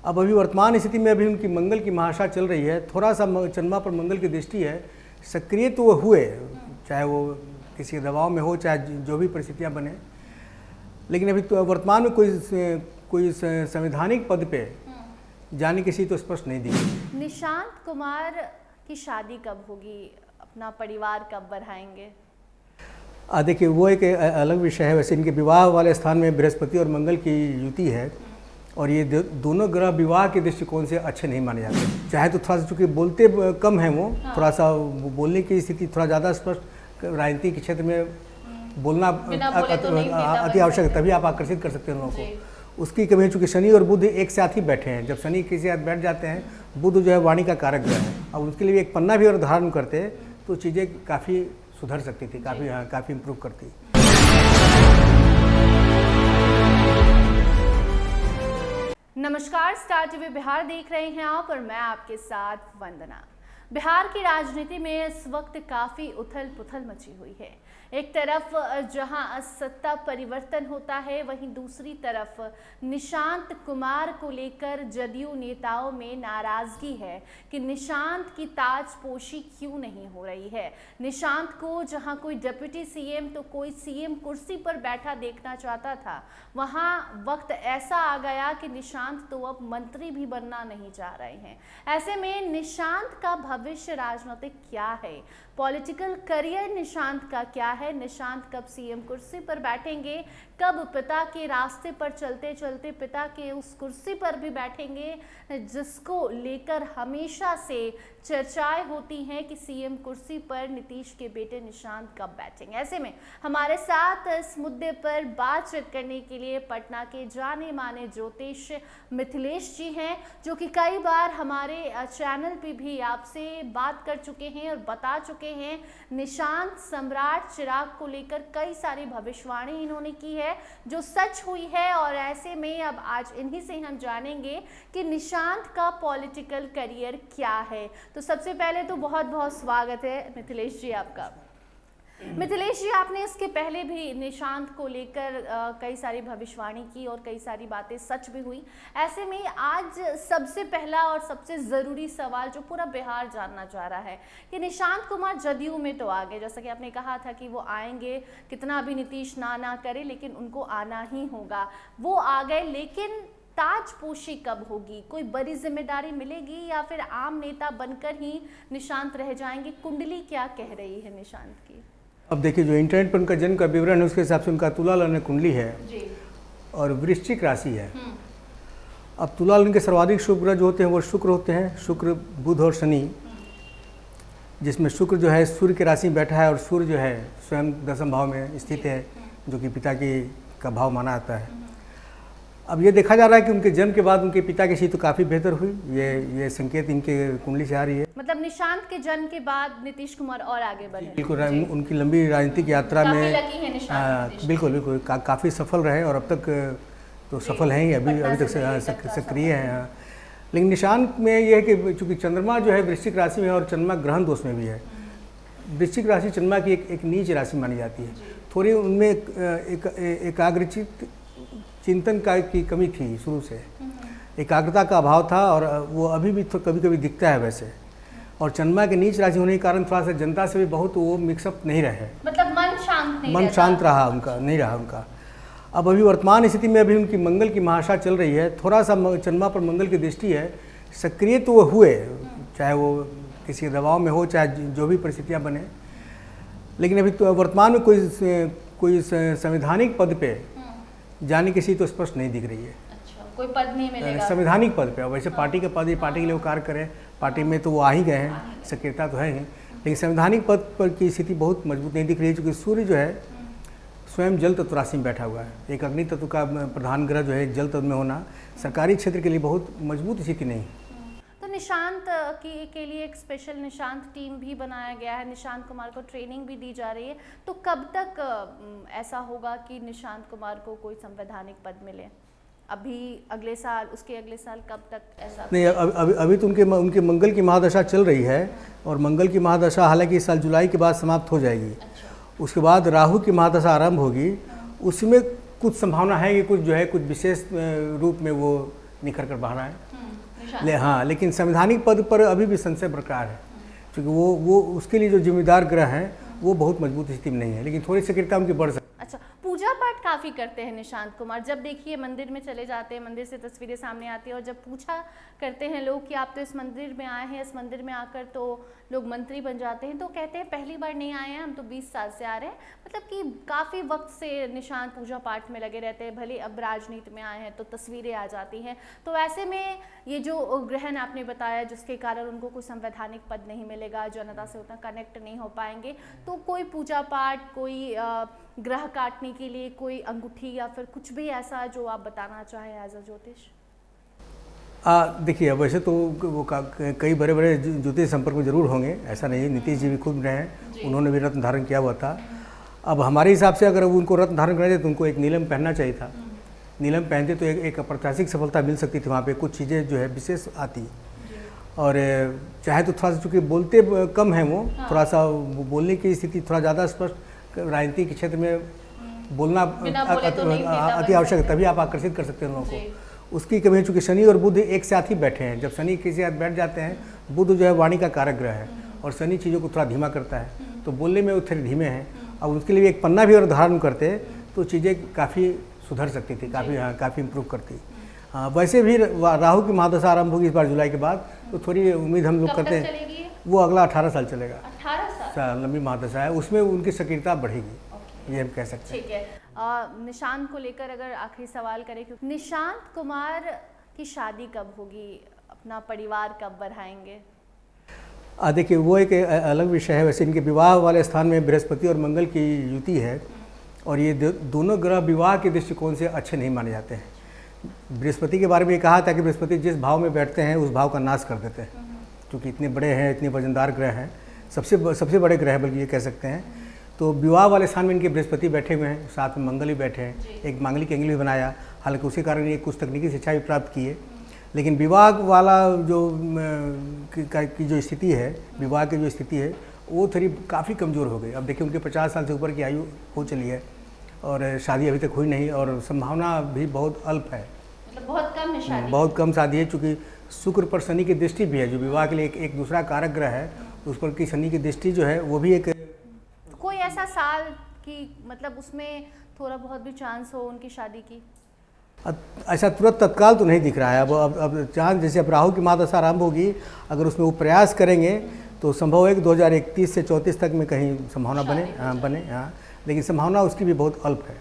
अब अभी वर्तमान स्थिति में अभी उनकी मंगल की महादशा चल रही है। थोड़ा सा चंद्रमा पर मंगल की दृष्टि है, सक्रिय तो वो हुए, चाहे वो किसी दबाव में हो, चाहे जो भी परिस्थितियां बने, लेकिन अभी तो वर्तमान में कोई संवैधानिक पद पे जाने की स्थिति तो स्पष्ट नहीं दिखी। निशांत कुमार की शादी कब होगी, अपना परिवार कब बढ़ाएंगे? देखिए वो एक अलग विषय है। वैसे इनके विवाह वाले स्थान में बृहस्पति और मंगल की युति है और ये दोनों ग्रह विवाह के दृष्टिकोण से अच्छे नहीं माने जाते। चाहे तो थोड़ा सा चूँकि बोलते कम हैं वो, थोड़ा सा बोलने की स्थिति थोड़ा ज़्यादा स्पष्ट, राजनीति के क्षेत्र में बोलना अति आवश्यक है, तभी आप आकर्षित कर सकते हैं लोगों को। उसकी कमी है चूँकि शनि और बुध एक साथ ही बैठे हैं। जब शनि किसी साथ बैठ जाते हैं, बुध जो है वाणी का कारक ग्रह है, अब उसके लिए एक पन्ना भी अगर धारण करते तो चीज़ें काफ़ी सुधर सकती थी, काफ़ी इम्प्रूव करती। नमस्कार, स्टार टीवी बिहार देख रहे हैं आप और मैं आपके साथ वंदना। बिहार की राजनीति में इस वक्त काफ़ी उथल पुथल मची हुई है। एक तरफ जहां सत्ता परिवर्तन होता है, वहीं दूसरी तरफ निशांत कुमार को लेकर जदयू नेताओं में नाराजगी है कि निशांत की ताजपोशी क्यों नहीं हो रही है। निशांत को जहां कोई डिप्टी सीएम तो कोई सीएम कुर्सी पर बैठा देखना चाहता था, वहां वक्त ऐसा आ गया कि निशांत तो अब मंत्री भी बनना नहीं चाह रहे हैं। ऐसे में निशांत का भविष्य राजनीतिक क्या है, पॉलिटिकल करियर निशांत का क्या है, निशांत कब सीएम कुर्सी पर बैठेंगे, कब पिता के रास्ते पर चलते चलते पिता के उस कुर्सी पर भी बैठेंगे जिसको लेकर हमेशा से चर्चाएं होती हैं कि सीएम कुर्सी पर नीतीश के बेटे निशांत कब बैठेंगे। ऐसे में हमारे साथ इस मुद्दे पर बातचीत करने के लिए पटना के जाने माने ज्योतिष मिथिलेश जी हैं, जो कि कई बार हमारे चैनल पे भी आपसे बात कर चुके हैं और बता चुके हैं। निशांत सम्राट चिराग को लेकर कई सारी भविष्यवाणी इन्होंने की है जो सच हुई है, और ऐसे में अब आज इन्हीं से हम जानेंगे कि निशांत का पॉलिटिकल करियर क्या है। तो सबसे पहले तो बहुत बहुत स्वागत है मिथिलेश जी आपका। मिथिलेश जी, आपने इसके पहले भी निशांत को लेकर कई सारी भविष्यवाणी की और कई सारी बातें सच भी हुई। ऐसे में आज सबसे पहला और सबसे ज़रूरी सवाल जो पूरा बिहार जानना चाह रहा है कि निशांत कुमार जदयू में तो आ गए, जैसा कि आपने कहा था कि वो आएंगे, कितना भी नीतीश ना करे लेकिन उनको आना ही होगा, वो आ गए, लेकिन ताजपोशी कब होगी, कोई बड़ी जिम्मेदारी मिलेगी या फिर आम नेता बनकर ही निशांत रह जाएंगे? कुंडली क्या कह रही है निशांत की? अब देखिए, जो इंटरनेट पर उनका जन्म का विवरण है उसके हिसाब से उनका तुला लग्न कुंडली है जी, और वृश्चिक राशि है। अब तुला लग्न के सर्वाधिक शुभ ग्रह जो होते हैं वो शुक्र होते हैं, शुक्र, बुध और शनि, जिसमें शुक्र जो है सूर्य की राशि में बैठा है और सूर्य जो है स्वयं 10वें भाव में स्थित है, जो कि पिता का भाव माना जाता है। अब ये देखा जा रहा है कि उनके जन्म के बाद उनके पिता की स्थिति तो काफ़ी बेहतर हुई, ये संकेत इनके कुंडली से आ रही है। मतलब निशांत के जन्म के बाद नीतीश कुमार और आगे बढ़े। बिल्कुल, उनकी लंबी राजनीतिक यात्रा में बिल्कुल काफ़ी सफल रहे और अब तक तो सफल हैं ही, अभी तक सक्रिय हैं। लेकिन निशांत में ये है कि चूँकि चंद्रमा जो है वृश्चिक राशि में और चंद्रमा ग्रहण दोष में भी है। वृश्चिक राशि चंद्रमा की एक नीच राशि मानी जाती है। थोड़ी उनमें एकाग्रचित चिंतन की कमी थी शुरू से, एकाग्रता का अभाव था और वो अभी भी तो कभी कभी दिखता है वैसे। और चंद्रमा के नीच राशि होने के कारण थोड़ा सा जनता से भी बहुत वो मिक्सअप नहीं रहे, मतलब मन शांत रहा उनका। अब अभी वर्तमान स्थिति में अभी उनकी मंगल की महादशा चल रही है। थोड़ा सा चंद्रमा पर मंगल की दृष्टि है, सक्रिय तो वो हुए, चाहे वो किसी दबाव में हो, चाहे जो भी परिस्थितियाँ बने, लेकिन अभी तो वर्तमान में कोई संवैधानिक पद पे जाने की स्थिति तो स्पष्ट नहीं दिख रही है। अच्छा, कोई पद नहीं मिलेगा संवैधानिक पद पे। वैसे पार्टी का पद, पार्टी के लिए वो कार्य करें, पार्टी में तो वो आ ही गए हैं, सक्रियता तो है ही, लेकिन संवैधानिक पद पर की स्थिति बहुत मजबूत नहीं दिख रही है, क्योंकि सूर्य जो है स्वयं जल तत्व राशि में बैठा हुआ है। एक अग्नि तत्व का प्रधान ग्रह जो है जल तत्व में होना सरकारी क्षेत्र के लिए बहुत मजबूत स्थिति नहीं। तो निशांत के लिए एक स्पेशल निशांत टीम भी बनाया गया है, निशांत कुमार को ट्रेनिंग भी दी जा रही है। तो कब तक ऐसा होगा कि निशांत कुमार को कोई संवैधानिक पद मिले? अभी अगले साल, उसके अगले साल, कब तक ऐसा? नहीं, अभी तो उनके मंगल की महादशा चल रही है और मंगल की महादशा हालांकि इस साल जुलाई के बाद समाप्त हो जाएगी। अच्छा। उसके बाद राहु की महादशा आरंभ होगी, उसमें कुछ संभावना है कि कुछ जो है कुछ विशेष रूप में वो निखर कर बाहर आए। हाँ, लेकिन संवैधानिक पद पर अभी भी संशय बरकरार है, क्योंकि वो उसके लिए जो जिम्मेदार ग्रह हैं वो बहुत मजबूत स्थिति में नहीं है, लेकिन थोड़ी सक्रियता उनकी बढ़ सकती है। अच्छा, पूजा पाठ काफ़ी करते हैं निशांत कुमार। जब देखिए मंदिर में चले जाते हैं, मंदिर से तस्वीरें सामने आती हैं और जब पूछा करते हैं लोग कि आप तो इस मंदिर में आए हैं, इस मंदिर में आकर तो लोग मंत्री बन जाते हैं, तो कहते हैं पहली बार नहीं आए हैं, हम तो 20 साल से आ रहे हैं। मतलब कि काफ़ी वक्त से निशांत पूजा पाठ में लगे रहते हैं, भले अब राजनीति में आए हैं तो तस्वीरें आ जाती हैं। तो ऐसे में ये जो ग्रहण आपने बताया जिसके कारण उनको कोई संवैधानिक पद नहीं मिलेगा, जनता से उतना कनेक्ट नहीं हो पाएंगे, तो कोई पूजा पाठ, कोई ग्रह काटने के लिए कोई अंगूठी या फिर कुछ भी ऐसा जो आप बताना चाहें एज अ ज्योतिष? देखिए, वैसे तो वो कई बड़े बड़े ज्योतिष संपर्क में जरूर होंगे, ऐसा नहीं है। नीतीश जी भी खुद रहे हैं, उन्होंने भी रत्न धारण किया हुआ था। अब हमारे हिसाब से अगर उनको रत्न धारण करना चाहिए तो उनको एक नीलम पहनना चाहिए था। नीलम पहनते तो एक अप्रत्याशित सफलता मिल सकती थी, वहाँ पे कुछ चीज़ें जो है विशेष आती। और चाहे तो थोड़ा सा, चूँकि बोलते कम हैं वो, थोड़ा सा बोलने की स्थिति थोड़ा ज़्यादा स्पष्ट, राजनीति के क्षेत्र में बोलना अति आवश्यक है, तभी आप आकर्षित कर सकते हैं लोगों को। उसकी कमी है, चूँकि शनि और बुध एक साथ ही बैठे हैं। जब शनि किसी साथ बैठ जाते हैं, बुध जो है वाणी का कारक ग्रह है और शनि चीज़ों को थोड़ा धीमा करता है, तो बोलने में वो थोड़े धीमे हैं। अब उसके लिए एक पन्ना भी अगर धारण करते तो चीज़ें काफ़ी सुधर सकती थी, काफ़ी इम्प्रूव करती। वैसे भी राहु की महादशा आरंभ होगी इस बार जुलाई के बाद, तो थोड़ी उम्मीद हम लोग करते हैं वो अगला 18 साल चलेगा। 18 साल लंबी महादशा है, उसमें उनकी सक्रियता बढ़ेगी, ये हम कह सकते हैं। ठीक है। निशांत को लेकर अगर आखिरी सवाल करें, क्योंकि निशांत कुमार की शादी कब होगी, अपना परिवार कब बढ़ाएंगे? देखिए, वो एक अलग विषय है। वैसे इनके विवाह वाले स्थान में बृहस्पति और मंगल की युति है, और ये दोनों ग्रह विवाह के दृष्टिकोण से अच्छे नहीं माने जाते हैं। बृहस्पति के बारे में ये कहा था कि बृहस्पति जिस भाव में बैठते हैं उस भाव का नाश कर देते हैं, क्योंकि इतने बड़े हैं, इतने वजनदार ग्रह हैं, सबसे बड़े ग्रह बल्कि ये कह सकते हैं। तो विवाह वाले स्थान में इनके बृहस्पति बैठे हुए हैं, साथ में मंगल भी बैठे हैं, एक मांगलिक एंगल भी बनाया। हालांकि उसी कारण ये कुछ तकनीकी शिक्षा भी प्राप्त की है, लेकिन विवाह वाला जो की जो स्थिति है, विवाह की जो स्थिति है वो थोड़ी काफ़ी कमज़ोर हो गई। अब देखिए, उनके 50 साल से ऊपर की आयु हो चली है और शादी अभी तक हुई नहीं, और संभावना भी बहुत अल्प है, मतलब बहुत कम है शादी, बहुत कम शादी है। चूँकि शुक्र पर शनि की दृष्टि भी है, जो विवाह के लिए एक दूसरा कारक ग्रह है, उस पर की शनि की दृष्टि जो है वो भी एक। कोई ऐसा साल कि मतलब उसमें थोड़ा बहुत भी चांस हो उनकी शादी की? ऐसा तुरंत तत्काल तो नहीं दिख रहा है। अब चांस, जैसे अब राहु की महादशा आरंभ होगी, अगर उसमें वो प्रयास करेंगे तो संभव है कि 2031 से 34 तक में कहीं संभावना बने, लेकिन संभावना उसकी भी बहुत अल्प है।